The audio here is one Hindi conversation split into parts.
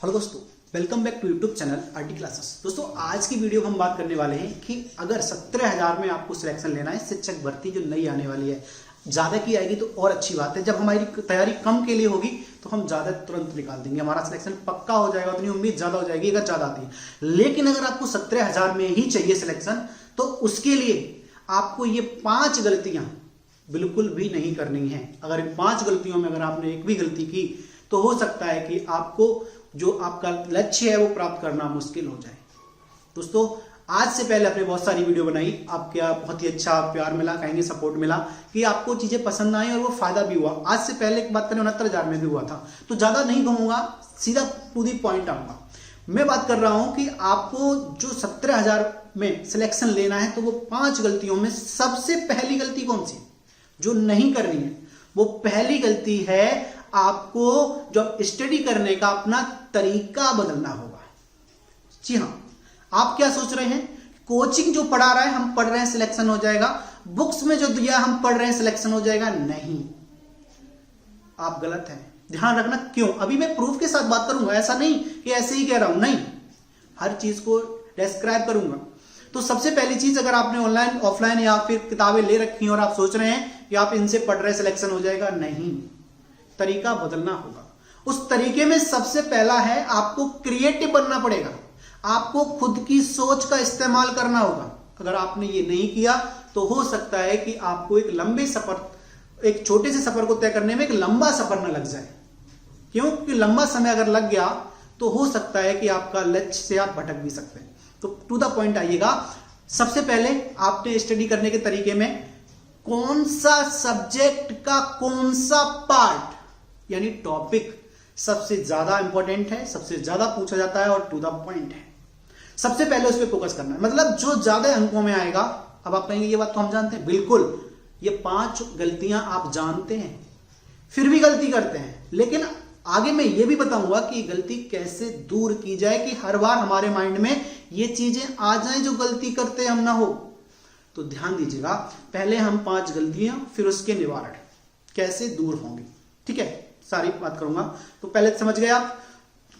हेलो दोस्तों, welcome back to YouTube channel RT classes. दोस्तों आज की वीडियो में हम बात करने वाले हैं कि अगर 17,000 में आपको सिलेक्शन लेना है, शिक्षक भर्ती जो नई आने वाली है, ज़्यादा की आएगी तो और अच्छी बात है। जब हमारी तैयारी कम के लिए होगी तो हम ज़्यादा तुरंत निकाल देंगे, हमारा सिलेक्शन पक्का हो जाएगा, उतनी उम्मीद ज़्यादा हो जाएगी अगर ज़्यादा आती है। लेकिन अगर आपको 17,000 में ही चाहिए सिलेक्शन तो उसके लिए आपको ये 5 गलतियाँ बिल्कुल भी नहीं करनी है। अगर इन 5 गलतियों में अगर आपने एक भी गलती की तो हो सकता है कि आपको जो आपका लक्ष्य है वो प्राप्त करना मुश्किल हो जाए। दोस्तों आज से पहले आपने बहुत सारी वीडियो बनाई, आपके बहुत ही अच्छा प्यार मिला, कहेंगे सपोर्ट मिला कि आपको चीजें पसंद आई और वो फायदा भी हुआ। आज से पहले एक बात करें 69,000 में भी हुआ था, तो ज्यादा नहीं घूमूंगा, सीधा टू दी पॉइंट आऊंगा। मैं बात कर रहा हूं कि आपको जो 17,000 में सिलेक्शन लेना है तो वो 5 गलतियों में सबसे पहली गलती कौन सी जो नहीं करनी है? वो पहली गलती है आपको जब स्टडी करने का अपना तरीका बदलना होगा। जी हां, आप क्या सोच रहे हैं? कोचिंग जो पढ़ा रहा है हम पढ़ रहे हैं सिलेक्शन हो जाएगा, बुक्स में जो दिया हम पढ़ रहे हैं सिलेक्शन हो जाएगा। नहीं, आप गलत हैं, ध्यान रखना। क्यों? अभी मैं प्रूफ के साथ बात करूंगा, ऐसा नहीं कि ऐसे ही कह रहा हूं, नहीं, हर चीज को डिस्क्राइब करूंगा। तो सबसे पहली चीज, अगर आपने ऑनलाइन ऑफलाइन या फिर किताबें ले रखी हैं और आप सोच रहे हैं कि आप इनसे पढ़ रहे सिलेक्शन हो जाएगा, नहीं, तरीका बदलना होगा। उस तरीके में सबसे पहला है आपको क्रिएटिव बनना पड़ेगा, आपको खुद की सोच का इस्तेमाल करना होगा। अगर आपने ये नहीं किया तो हो सकता है कि आपको एक लंबे सफर, एक छोटे से सफर को तय करने में एक लंबा सफर न लग जाए। क्योंकि लंबा समय अगर लग गया तो हो सकता है कि आपका लक्ष्य से आप भटक भी सकते हैं। तो टू द पॉइंट आइएगा। सबसे पहले आपने स्टडी करने के तरीके में कौन सा सब्जेक्ट का कौन सा पार्ट यानी टॉपिक सबसे ज्यादा इंपॉर्टेंट है, सबसे ज्यादा पूछा जाता है और टू द पॉइंट है, सबसे पहले उस पर फोकस करना है। मतलब जो ज्यादा अंकों में आएगा। अब आप कहेंगे ये बात तो हम जानते हैं, बिल्कुल, ये 5 गलतियां आप जानते हैं, फिर भी गलती करते हैं। लेकिन आगे मैं ये भी बताऊंगा कि गलती कैसे दूर की जाए कि हर बार हमारे माइंड में ये चीजें आ जाए जो गलती करते हम ना हो। तो ध्यान दीजिएगा, पहले हम 5 गलतियां, फिर उसके निवारण कैसे दूर होंगे। ठीक है, सारी बात करूंगा। तो पहले समझ गए आप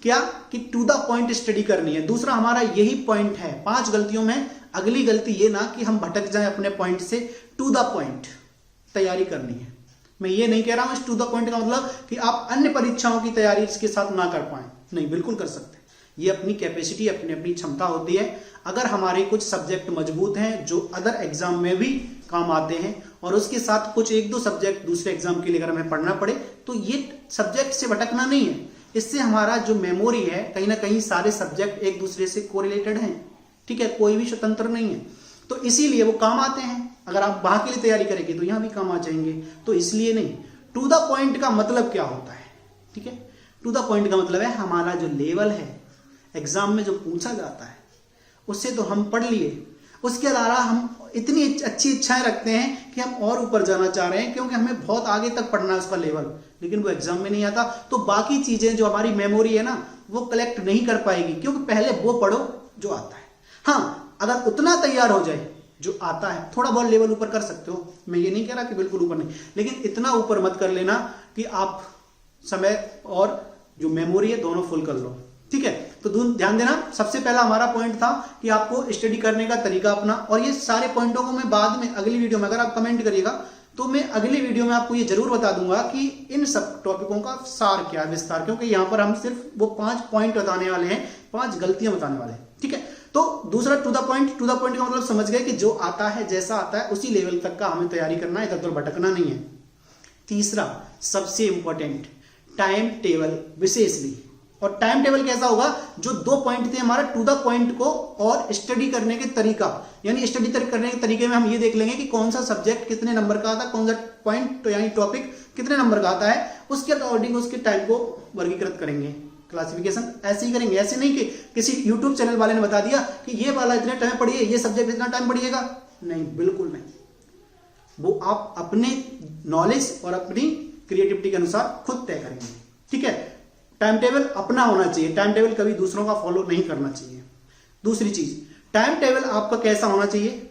क्या कि टू द पॉइंट स्टडी करनी है। दूसरा हमारा यही पॉइंट है। 5 गलतियों में अगली गलती ये ना कि हम भटक जाएं अपने पॉइंट से। टू द पॉइंट तैयारी करनी है। मैं ये नहीं कह रहा हूं इस टू द पॉइंट का मतलब कि आप अन्य परीक्षाओं की तैयारी इसके साथ ना कर पाए, नहीं, बिल्कुल कर सकते हैं। ये अपनी कैपेसिटी, अपनी अपनी क्षमता होती है। अगर हमारे कुछ सब्जेक्ट मजबूत हैं जो अदर एग्जाम में भी काम आते हैं और उसके साथ कुछ 1-2 सब्जेक्ट दूसरे एग्जाम के लिए अगर हमें पढ़ना पड़े तो ये सब्जेक्ट से भटकना नहीं है। इससे हमारा जो मेमोरी है, कहीं ना कहीं सारे सब्जेक्ट एक दूसरे से कोरिलेटेड हैं। ठीक है, कोई भी स्वतंत्र नहीं है, तो इसीलिए वो काम आते हैं। अगर आप वहां के लिए तैयारी करेंगे तो यहां भी काम आ जाएंगे। तो इसलिए नहीं। टू द पॉइंट का मतलब क्या होता है? ठीक है, टू द पॉइंट का मतलब है हमारा जो लेवल है, एग्जाम में जो पूछा जाता है उससे तो हम पढ़ लिए, उसके अलावा हम इतनी अच्छी इच्छाएं रखते हैं कि हम और ऊपर जाना चाह रहे हैं क्योंकि हमें बहुत आगे तक पढ़ना है उसका लेवल, लेकिन वो एग्जाम में नहीं आता। तो बाकी चीजें जो हमारी मेमोरी है ना वो कलेक्ट नहीं कर पाएगी, क्योंकि पहले वो पढ़ो जो आता है। हाँ, अगर उतना तैयार हो जाए जो आता है, थोड़ा बहुत लेवल ऊपर कर सकते हो, मैं ये नहीं कह रहा कि बिल्कुल ऊपर नहीं, लेकिन इतना ऊपर मत कर लेना कि आप समय और जो मेमोरी है दोनों फुल कर लो। ठीक है, तो ध्यान देना, सबसे पहला हमारा पॉइंट था कि आपको स्टडी करने का तरीका अपना, और ये सारे पॉइंटों को मैं बाद में अगली वीडियो में, अगर आप कमेंट करिएगा तो मैं अगली वीडियो में आपको ये जरूर बता दूंगा कि इन सब टॉपिकों का सार क्या है, विस्तार, क्योंकि यहां पर हम सिर्फ वो 5 पॉइंट बताने वाले हैं, 5 गलतियां बताने वाले हैं। ठीक है, तो दूसरा to the point. To the point का मतलब समझ गए कि जो आता है, जैसा आता है उसी लेवल तक का हमें तैयारी करना है, इधर उधर भटकना नहीं है। तीसरा सबसे इंपॉर्टेंट, टाइम टेबल विशेषली। और टाइम टेबल कैसा होगा? जो 2 पॉइंट थे हमारा, टू द पॉइंट को और स्टडी करने के तरीका, यानी स्टडी करने के तरीके में हम ये देख लेंगे कि कौन सा सब्जेक्ट कितने नंबर का आता है, कौन सा पॉइंट यानी टॉपिक कितने नंबर का आता है, उसके अकॉर्डिंग उसके टाइम को वर्गीकृत करेंगे। क्लासिफिकेशन ऐसे ही करेंगे, ऐसे नहीं कि किसी यूट्यूब चैनल वाले ने बता दिया कि ये वाला इतने टाइम पढ़िए, ये सब्जेक्ट इतना टाइम पढ़िएगा। नहीं, बिल्कुल नहीं। वो आप अपने नॉलेज और अपनी क्रिएटिविटी के अनुसार खुद तय करेंगे। ठीक है, टाइम टेबल अपना होना चाहिए, टाइम टेबल कभी दूसरों का फॉलो नहीं करना चाहिए। दूसरी चीज, टाइम टेबल आपका कैसा होना चाहिए?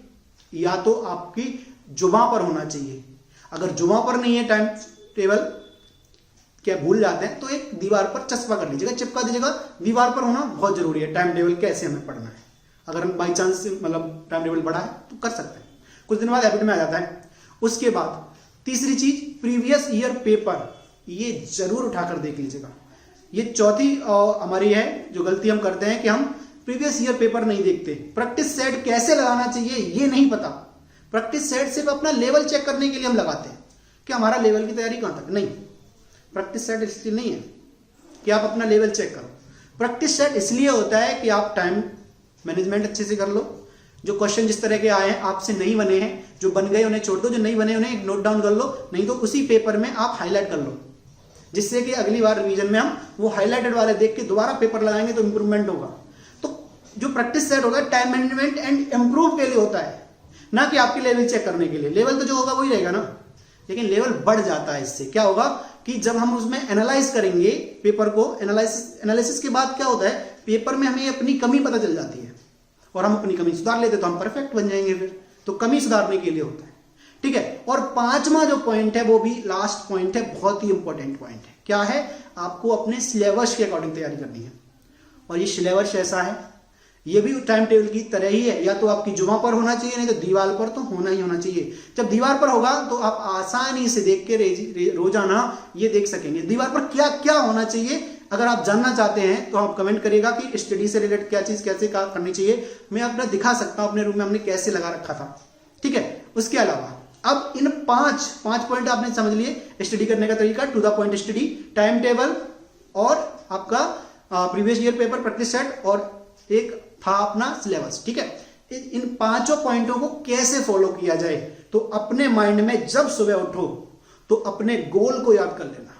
या तो आपकी जुबान पर होना चाहिए। अगर जुबान पर नहीं है टाइम टेबल क्या भूल जाते हैं तो एक दीवार पर चस्पा कर लीजिएगा, चिपका दीजिएगा। दीवार पर होना बहुत जरूरी है। टाइम टेबल कैसे हमें पढ़ना है, अगर हम बाई चांस मतलब टाइम टेबल पढ़ा है तो कर सकते हैं, कुछ दिन बाद हैबिट में आ जाता है। उसके बाद तीसरी चीज प्रीवियस ईयर पेपर, ये जरूर उठाकर देख लीजिएगा। ये चौथी हमारी है जो गलती हम करते हैं कि हम प्रीवियस ईयर पेपर नहीं देखते। प्रैक्टिस सेट कैसे लगाना चाहिए ये नहीं पता। प्रैक्टिस सेट सिर्फ अपना लेवल चेक करने के लिए हम लगाते हैं कि हमारा लेवल की तैयारी कहां तक। नहीं, प्रैक्टिस सेट इसलिए नहीं है कि आप अपना लेवल चेक करो। प्रैक्टिस सेट इसलिए होता है कि आप टाइम मैनेजमेंट अच्छे से कर लो। जो क्वेश्चन जिस तरह के आए हैं आपसे नहीं बने हैं, जो बन गए उन्हें छोड़ दो, जो नहीं बने उन्हें नोट डाउन कर लो, नहीं तो उसी पेपर में आप हाईलाइट कर लो, जिससे कि अगली बार रिवीजन में हम वो हाईलाइटेड वाले देख के दोबारा पेपर लगाएंगे तो इंप्रूवमेंट होगा। तो जो प्रैक्टिस सेट होगा टाइम मैनेजमेंट एंड इंप्रूव के लिए होता है, ना कि आपके लेवल चेक करने के लिए। लेवल तो जो होगा वही रहेगा ना, लेकिन लेवल बढ़ जाता है। इससे क्या होगा कि जब हम उसमें एनालाइज करेंगे पेपर को, एनालिसिस के बाद क्या होता है, पेपर में हमें अपनी कमी पता चल जाती है और हम अपनी कमी सुधार लेते तो हम परफेक्ट बन जाएंगे। फिर तो कमी सुधारने के लिए होता है, ठीक है। और पांचवा जो पॉइंट है वो भी लास्ट पॉइंट है, बहुत ही इंपॉर्टेंट पॉइंट है। क्या है, आपको अपने सिलेबस के अकॉर्डिंग तैयारी करनी है। और ये सिलेबस ऐसा है, ये भी टाइम टेबल की तरह ही है, या तो आपकी जुमा पर होना चाहिए, नहीं तो दीवार पर तो होना ही होना चाहिए। जब दीवार पर होगा तो आप आसानी से देख के रोजाना ये देख सकेंगे दीवार पर क्या क्या होना चाहिए। अगर आप जानना चाहते हैं तो आप कमेंट करिएगा कि स्टडी से रिलेटेड क्या चीज कैसे करनी चाहिए, मैं अपना दिखा सकता हूं अपने रूम में हमने कैसे लगा रखा था, ठीक है। उसके अलावा अब इन पांच पॉइंट आपने समझ लिए स्टडी करने का तरीका, to the point study, time table और आपका previous year paper practice set, और एक था अपना सिलेबस, ठीक है। इन पांचों पॉइंटों को कैसे फॉलो किया जाए, तो अपने माइंड में जब सुबह उठो तो अपने गोल को याद कर लेना।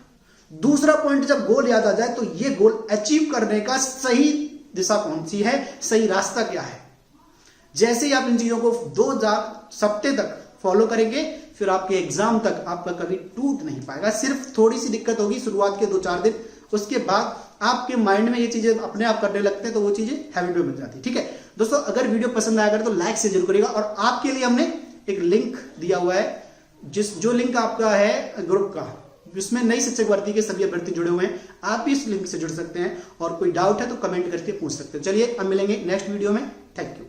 दूसरा पॉइंट, जब गोल याद आ जाए तो ये गोल अचीव करने का सही दिशा कौन सी है, सही रास्ता क्या है। जैसे ही आप इन चीजों को 2 सप्ताह तक फॉलो करेंगे, फिर आपके एग्जाम तक आपका कभी टूट नहीं पाएगा। सिर्फ थोड़ी सी दिक्कत होगी शुरुआत के 2-4 दिन, उसके बाद आपके माइंड में ये चीजें अपने आप करने लगते हैं तो वो चीजें हैबिट में बन जाती है, ठीक है। दोस्तों अगर वीडियो पसंद आया करे तो लाइक से जरूर करिएगा। और आपके लिए हमने एक लिंक दिया हुआ है, जो लिंक आपका है ग्रुप का, जिसमें नई शिक्षक भर्ती के सभी अभ्यर्थी जुड़े हुए हैं। आप भी इस लिंक से जुड़ सकते हैं और कोई डाउट है तो कमेंट करके पूछ सकते हैं। चलिए अब मिलेंगे नेक्स्ट वीडियो में। Thank you.